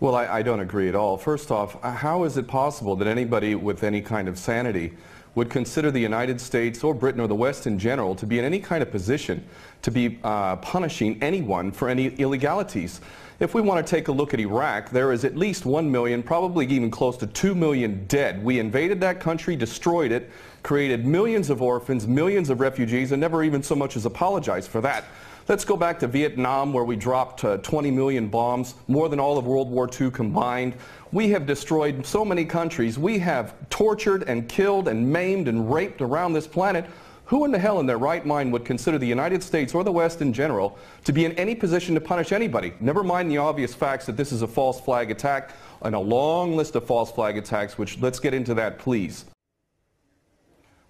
Well, I don't agree at all. First off, how is it possible that anybody with any kind of sanity would consider the United States or Britain or the West in general to be in any kind of position to be punishing anyone for any illegalities? If we want to take a look at Iraq, there is at least 1 million, probably even close to 2 million dead. We invaded that country, destroyed it, created millions of orphans, millions of refugees, and never even so much as apologized for that. Let's go back to Vietnam, where we dropped 20 million bombs, more than all of World War II combined. We have destroyed so many countries. We have tortured and killed and maimed and raped around this planet. Who in the hell in their right mind would consider the United States or the West in general to be in any position to punish anybody? Never mind the obvious facts that this is a false flag attack and a long list of false flag attacks, which let's get into that, please.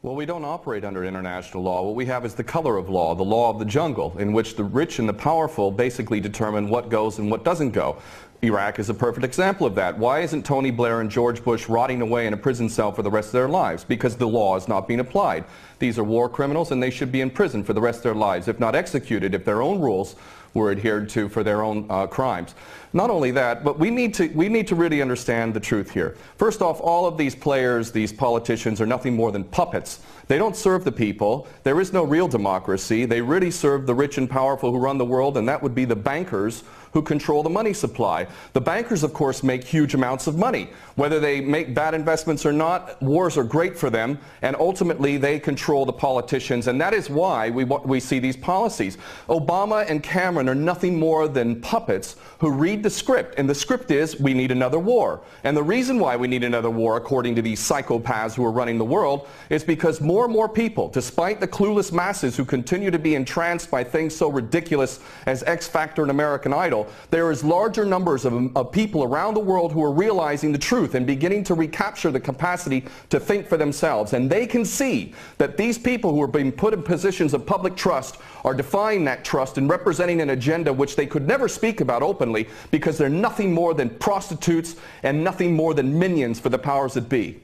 Well, we don't operate under international law. What we have is the color of law, the law of the jungle, in which the rich and the powerful basically determine what goes and what doesn't go. Iraq is a perfect example of that. Why isn't Tony Blair and George Bush rotting away in a prison cell for the rest of their lives? Because the law is not being applied. These are war criminals and they should be in prison for the rest of their lives, if not executed, if their own rules were adhered to for their own crimes. Not only that, but we need to really understand the truth here. First off, all of these players, these politicians, are nothing more than puppets. They don't serve the people. There is no real democracy. They really serve the rich and powerful who run the world, and that would be the bankers who control the money supply. The bankers, of course, make huge amounts of money. Whether they make bad investments or not, wars are great for them, and ultimately they control the politicians, and that is why we see these policies. Obama and Cameron are nothing more than puppets who read the script, and the script is we need another war. And the reason why we need another war, according to these psychopaths who are running the world, is because more and more people, despite the clueless masses who continue to be entranced by things so ridiculous as X Factor and American Idol, there is larger numbers of people around the world who are realizing the truth and beginning to recapture the capacity to think for themselves. And they can see that these people who are being put in positions of public trust are defying that trust and representing an agenda which they could never speak about openly, because they're nothing more than prostitutes and nothing more than minions for the powers that be.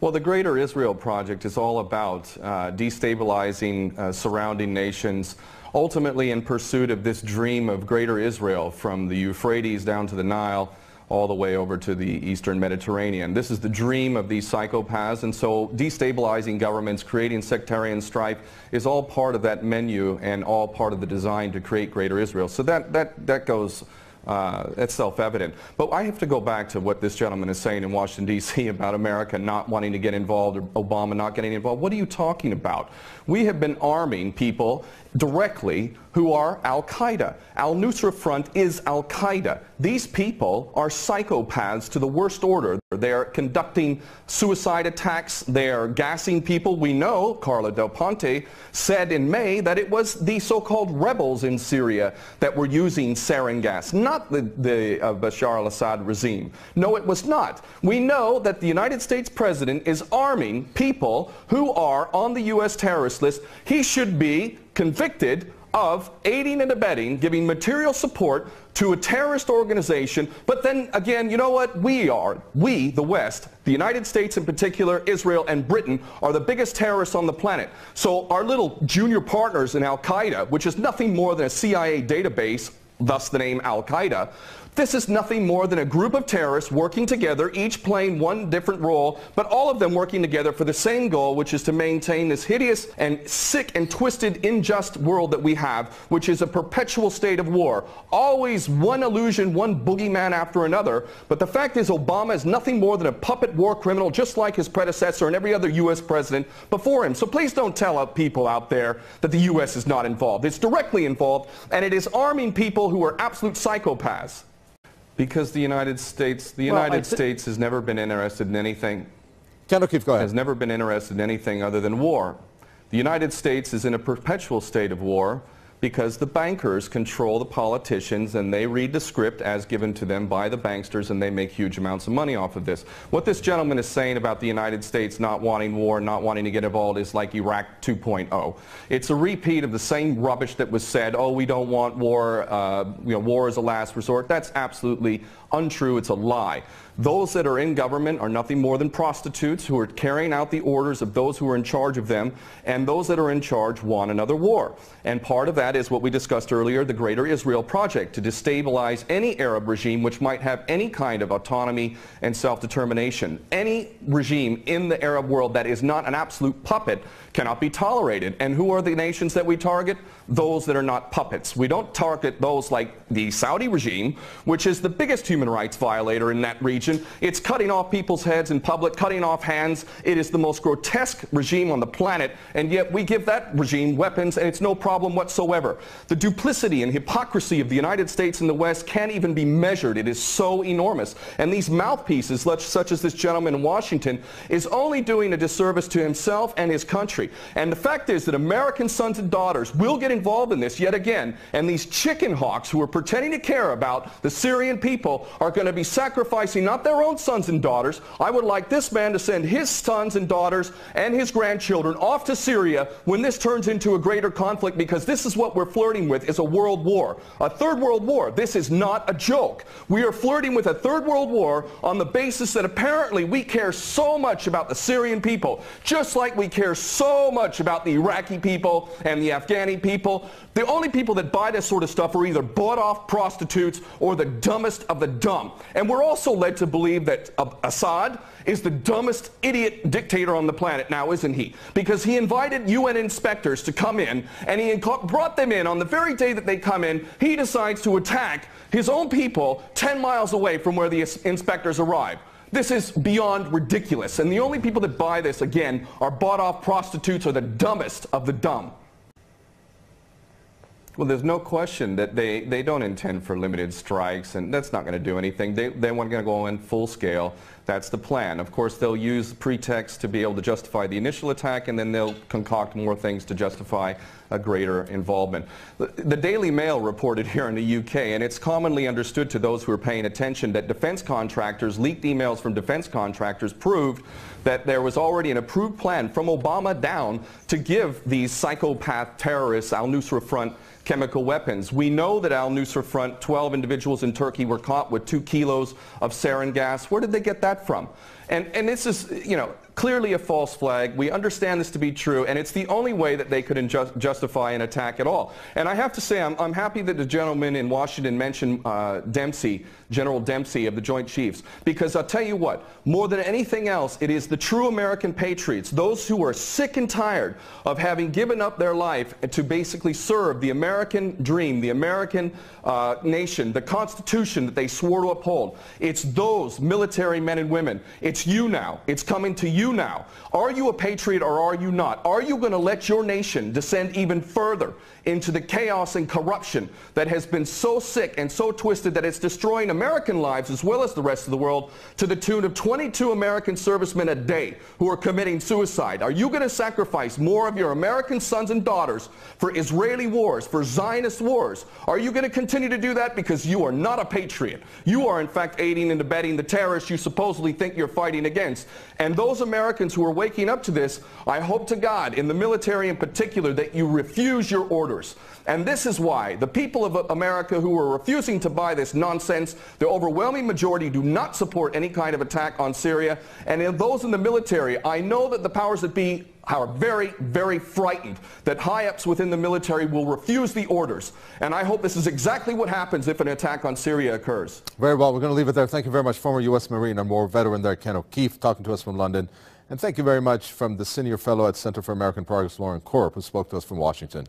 Well, the Greater Israel Project is all about destabilizing surrounding nations, ultimately in pursuit of this dream of Greater Israel from the Euphrates down to the Nile, all the way over to the Eastern Mediterranean. This is the dream of these psychopaths, and so destabilizing governments, creating sectarian strife is all part of that menu and all part of the design to create Greater Israel. So that goes, that's self-evident. But I have to go back to what this gentleman is saying in Washington, D.C. about America not wanting to get involved, or Obama not getting involved. What are you talking about? We have been arming people directly who are Al-Qaeda. Al-Nusra Front is Al-Qaeda. These people are psychopaths to the worst order. They are conducting suicide attacks. They are gassing people. We know Carla Del Ponte said in May that it was the so-called rebels in Syria that were using sarin gas, not the Bashar al-Assad regime. No, it was not. We know that the United States President is arming people who are on the U.S. terrorist list. He should be convicted of aiding and abetting, giving material support to a terrorist organization. But then again, you know what? We, the West, the United States in particular, Israel and Britain, are the biggest terrorists on the planet. So our little junior partners in Al-Qaeda, which is nothing more than a CIA database, thus the name Al-Qaeda, this is nothing more than a group of terrorists working together, each playing one different role, but all of them working together for the same goal, which is to maintain this hideous and sick and twisted, unjust world that we have, which is a perpetual state of war. Always one illusion, one boogeyman after another. But the fact is, Obama is nothing more than a puppet war criminal, just like his predecessor and every other U.S. president before him. So please don't tell people out there that the U.S. is not involved. It's directly involved, and it is arming people who are absolute psychopaths. Because the United States has never been interested in anything. Ken O'Keefe, go ahead. Has never been interested in anything other than war. The United States is in a perpetual state of war because the bankers control the politicians, and they read the script as given to them by the banksters, and they make huge amounts of money off of this. What this gentleman is saying about the United States not wanting war, not wanting to get involved, is like Iraq 2.0. It's a repeat of the same rubbish that was said, oh, we don't want war, war is a last resort. That's absolutely untrue. It's a lie. Those that are in government are nothing more than prostitutes who are carrying out the orders of those who are in charge of them, and those that are in charge want another war. And part of that that is what we discussed earlier, the Greater Israel Project, to destabilize any Arab regime which might have any kind of autonomy and self-determination. Any regime in the Arab world that is not an absolute puppet cannot be tolerated. And who are the nations that we target? Those that are not puppets. We don't target those like the Saudi regime, which is the biggest human rights violator in that region. It's cutting off people's heads in public, cutting off hands. It is the most grotesque regime on the planet, and yet we give that regime weapons and it's no problem whatsoever. The duplicity and hypocrisy of the United States and the West can't even be measured. It is so enormous. And these mouthpieces, such as this gentleman in Washington, is only doing a disservice to himself and his country. And the fact is that American sons and daughters will get involved in this yet again, and these chicken hawks who are pretending to care about the Syrian people are going to be sacrificing not their own sons and daughters. I would like this man to send his sons and daughters and his grandchildren off to Syria when this turns into a greater conflict, because this is what we're flirting with, is a world war, a third world war. This is not a joke. We are flirting with a third world war on the basis that apparently we care so much about the Syrian people, just like we care so much about the Iraqi people and the Afghani people. The only people that buy this sort of stuff are either bought-off prostitutes or the dumbest of the dumb. And we're also led to believe that Assad is the dumbest idiot dictator on the planet now, isn't he? Because he invited UN inspectors to come in, and he brought them in. On the very day that they come in, he decides to attack his own people 10 miles away from where the inspectors arrive. This is beyond ridiculous, and the only people that buy this, again, are bought-off prostitutes or the dumbest of the dumb. Well, there's no question that they don't intend for limited strikes, and that's not going to do anything. They want to go in full scale. That's the plan. Of course, they'll use pretext to be able to justify the initial attack, and then they'll concoct more things to justify a greater involvement. The Daily Mail reported here in the UK, and it's commonly understood to those who are paying attention, that defense contractors, leaked emails from defense contractors proved that there was already an approved plan from Obama down to give these psychopath terrorists, Al-Nusra Front, chemical weapons. We know that Al-Nusra Front, 12 individuals in Turkey were caught with 2 kilos of sarin gas. Where did they get that from? And this is, you know, clearly a false flag. We understand this to be true, and it's the only way that they could justify an attack at all. And I have to say, I'm happy that the gentleman in Washington mentioned Dempsey, General Dempsey of the Joint Chiefs, because I'll tell you what, more than anything else, it is the true American patriots, those who are sick and tired of having given up their life to basically serve the American dream, the American nation, the Constitution that they swore to uphold. It's those military men and women. It's you now. It's coming to you now. Are you a patriot or are you not? Are you going to let your nation descend even further into the chaos and corruption that has been so sick and so twisted that it's destroying American lives as well as the rest of the world, to the tune of 22 American servicemen a day who are committing suicide? Are you going to sacrifice more of your American sons and daughters for Israeli wars, for Zionist wars? Are you going to continue to do that because you are not a patriot? You are in fact aiding and abetting the terrorists you supposedly think you're fighting against. And those Americans who are waking up to this, I hope to God, in the military in particular, that you refuse your orders. And this is why the people of America who are refusing to buy this nonsense, the overwhelming majority do not support any kind of attack on Syria. And in those in the military, I know that the powers that be are very, very frightened that high-ups within the military will refuse the orders. And I hope this is exactly what happens if an attack on Syria occurs. Very well. We're going to leave it there. Thank you very much, former U.S. Marine and war veteran there, Ken O'Keefe, talking to us from London. And thank you very much from the senior fellow at Center for American Progress, Lauren Korb, who spoke to us from Washington.